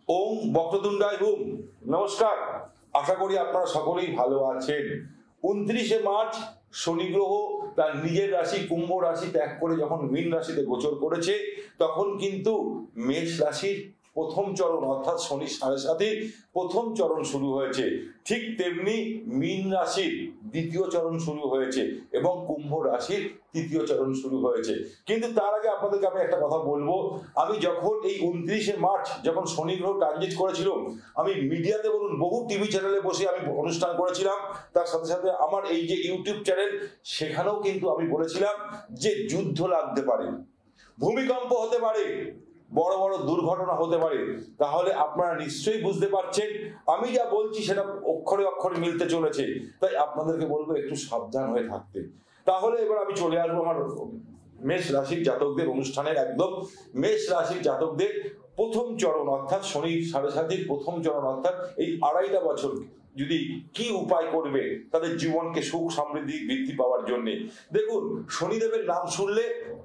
ওম বক্রতুণ্ডায় হুম। নমস্কার, আশা করি আপনারা সকলেই ভালো আছেন। 29শে মার্চ শনি গ্রহ তার নিজের রাশি কুম্ভ রাশি ত্যাগ করে যখন মীন রাশিতে গোচর করেছে, তখন কিন্তু মেষ রাশির প্রথম চরণ অর্থাৎ শনি 7.5 প্রথম চরণ শুরু হয়েছে। ঠিক তেমনি মীন রাশির দ্বিতীয় চরণ শুরু হয়েছে এবং কুম্ভ রাশির তৃতীয় চরণ শুরু হয়েছে। কিন্তু তার আগে আপনাদেরকে আমি একটা কথা বলবো, আমি যখন এই 29শে মার্চ যখন শনি গ্রহ ট্রানজিট করেছিল, আমি মিডিয়াতে বলুন বহু টিভি চ্যানেলে বসে আমি অনুষ্ঠান করেছিলাম। তার সাথে সাথে আমার এই যে ইউটিউব চ্যানেল, সেখানেও কিন্তু আমি বলেছিলাম যে যুদ্ধ লাগতে পারে, ভূমিকম্প হতে পারে, বড় বড় দুর্ঘটনা হতে পারে। তাহলে আপনারা নিশ্চয়ই বুঝতে পারছেন আমি যা বলছি সেটা অক্ষরে অক্ষরে মিলতে চলেছে। তাই আপনাদেরকে বলবো একটু সাবধান হয়ে থাকতে। তাহলে এবার আমি চলে আসবো আমার মেষ রাশির জাতকদের অনুষ্ঠানের একদম মেষ রাশির জাতকদের প্রথম চরণ অর্থাৎ শনি 7.5 প্রথম চরণ অর্থাৎ এই 2.5 বছর যদি কি উপায় করবে তাদের জীবনকে সুখ সমৃদ্ধি বৃদ্ধি পাওয়ার জন্য। দেখুন, শনিদেবের নাম শুনলে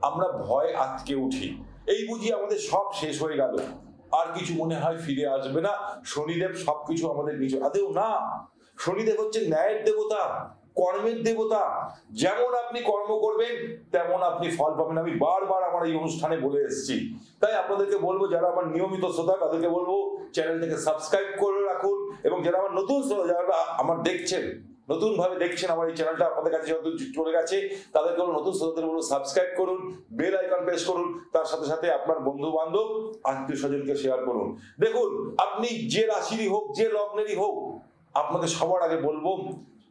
আমরা ভয় আটকে উঠি, এই বুঝি আমাদের সব শেষ হয়ে গেল, আর কিছু মনে হয় ফিরে আসবে না, শনিদেব সবকিছু আমাদের নিচে। আদেও না, শনিদেব হচ্ছে ন্যায়ের দেবতা, কর্মের দেবতা। যেমন আপনি কর্ম করবেন তেমন আপনি ফল পাবেন। আমি বারবার আমার এই অনুষ্ঠানে বলে এসেছি। তাই আপনাদেরকে বলবো, যারা আমার নিয়মিত শ্রোতা তাদেরকে বলবো চ্যানেলটাকে সাবস্ক্রাইব করে রাখুন, এবং যারা আমার নতুন শ্রোতা, যারা আমার দেখছেন নতুন ভাবে দেখছেন আমার এই চ্যানেলটা, আপনাদের কাছে যত চলে গেছে তাদেরকে নতুন শ্রোতাদের বলবো সাবস্ক্রাইব করুন, বেল আইকন প্রেস করুন, তার সাথে সাথে আপনার বন্ধু বান্ধব আত্মীয় স্বজনকে শেয়ার করুন। দেখুন, আপনি যে রাশিরই হোক যে লগ্নেরই হোক, আপনাকে সবার আগে বলবো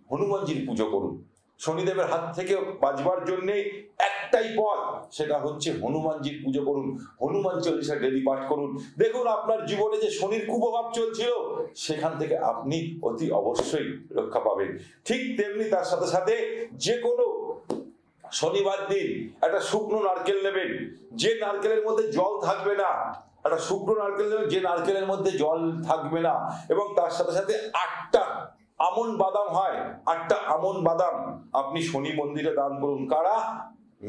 হনুমানজির পুজো করুন। শনিদেবের হাত থেকে বাঁচবার জন্য একটাই পথ, সেটা হচ্ছে হনুমানজির পুজো করুন, হনুমান চল্লিশা ডেলি পাঠ করুন। দেখুন, আপনার জীবনে যে শনির কুপ্রভাব চলছিল সেখান থেকে আপনি অতি অবশ্যই রক্ষা পাবেন। ঠিক তেমনি তার সাথে সাথে যে কোনো শনিবার দিন একটা শুকনো নারকেল নেবেন, যে নারকেলের মধ্যে জল থাকবে না, একটা শুকনো নারকেল নেবেন যে নারকেলের মধ্যে জল থাকবে না, এবং তার সাথে সাথে 8টা আমন বাদাম হয়, 8টা আমন বাদাম আপনি শনি মন্দিরে দান করুন। কারা?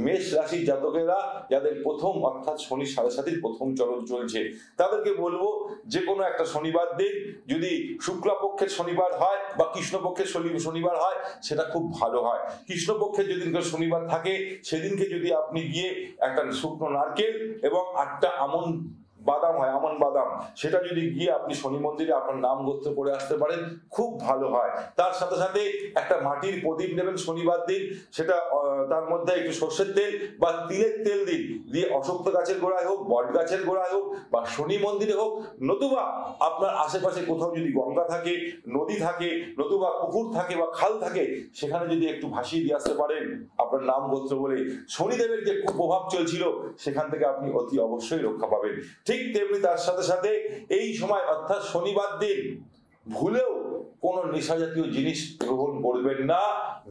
মেষ রাশির জাতকেরা যাদের প্রথম অর্থাৎ শনি 7.5 প্রথম চরণ চলছে, তাদেরকে বলবো যে কোনো একটা শনিবার দিন, যদি শুক্লাপক্ষের শনিবার হয় বা কৃষ্ণপক্ষের শনিবার হয় সেটা খুব ভালো হয়। কৃষ্ণপক্ষের যেদিনকে শনিবার থাকে সেদিনকে যদি আপনি গিয়ে একটা শুকনো নারকেল এবং 8টা আমন বাদাম হয়, আমন বাদাম, সেটা যদি গিয়ে আপনি শনি মন্দিরে আপনার নাম গোত্র করে আসতে পারেন, খুব ভালো হয়। তার সাথে সাথে একটা মাটির প্রদীপ নেবেন শনিবার দিন, সেটা তার মধ্যে একটু সর্ষের তেল বা তিলের তেল দিন, দিয়ে অশ্বত্থ গাছের গোড়ায় হোক, বট গাছের গোড়ায় হোক বা শনি মন্দিরে হোক, নতুবা আপনার আশেপাশে কোথাও যদি গঙ্গা থাকে, নদী থাকে, নতুবা পুকুর থাকে বা খাল থাকে, সেখানে যদি একটু ভাসিয়ে দিয়ে আসতে পারেন আপনার নাম গোত্র বলে, শনিদেবের যে কুপ্রভাব চলছিল সেখান থেকে আপনি অতি অবশ্যই রক্ষা পাবেন। ঠিক তেমনি তার সাথে সাথে এই সময় অর্থাৎ শনিবার দিন ভুলেও কোন নেশা জাতীয় জিনিস গ্রহণ করবেন না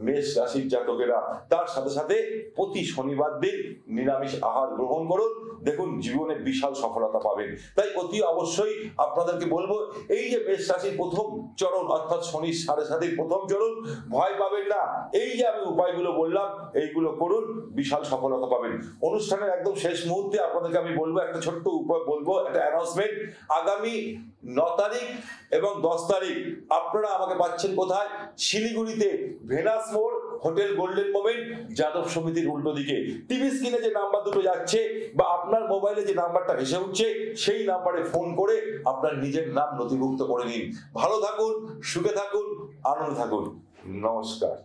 মেষ রাশির জাতকেরা। তার সাথে সাথে প্রতি শনিবার দিন নিরামিষ আহার গ্রহণ করুন, দেখুন জীবনে বিশাল সফলতা পাবেন। তাই অতি অবশ্যই আপনাদেরকে বলবো, এই যে মেষ রাশির প্রথম চরণ অর্থাৎ শনি 7.5 প্রথম চরণ, ভয় পাবেন না। এই যে আমি উপায়গুলো বললাম এইগুলো করুন, বিশাল সফলতা পাবেন। অনুষ্ঠানের একদম শেষ মুহূর্তে আপনাদেরকে আমি বলবো একটা ছোট্ট উপায় বলবো, একটা অ্যানাউন্সমেন্ট। আগামী 9 তারিখ এবং 10 তারিখ আপনারা আমাকে পাচ্ছেন কোথায়? শিলিগুড়িতে ভেনাস মোড়, হোটেল গোল্ডেন মোমেন্ট, যাদব সমিতির উল্টো দিকে। টিভি স্ক্রিনে যে নাম্বার দুটো যাচ্ছে বা আপনার মোবাইলে যে নাম্বারটা ভেসে উঠছে, সেই নাম্বারে ফোন করে আপনার নিজের নাম নথিভুক্ত করে নিন। ভালো থাকুন, সুখে থাকুন, আনন্দে থাকুন। নমস্কার।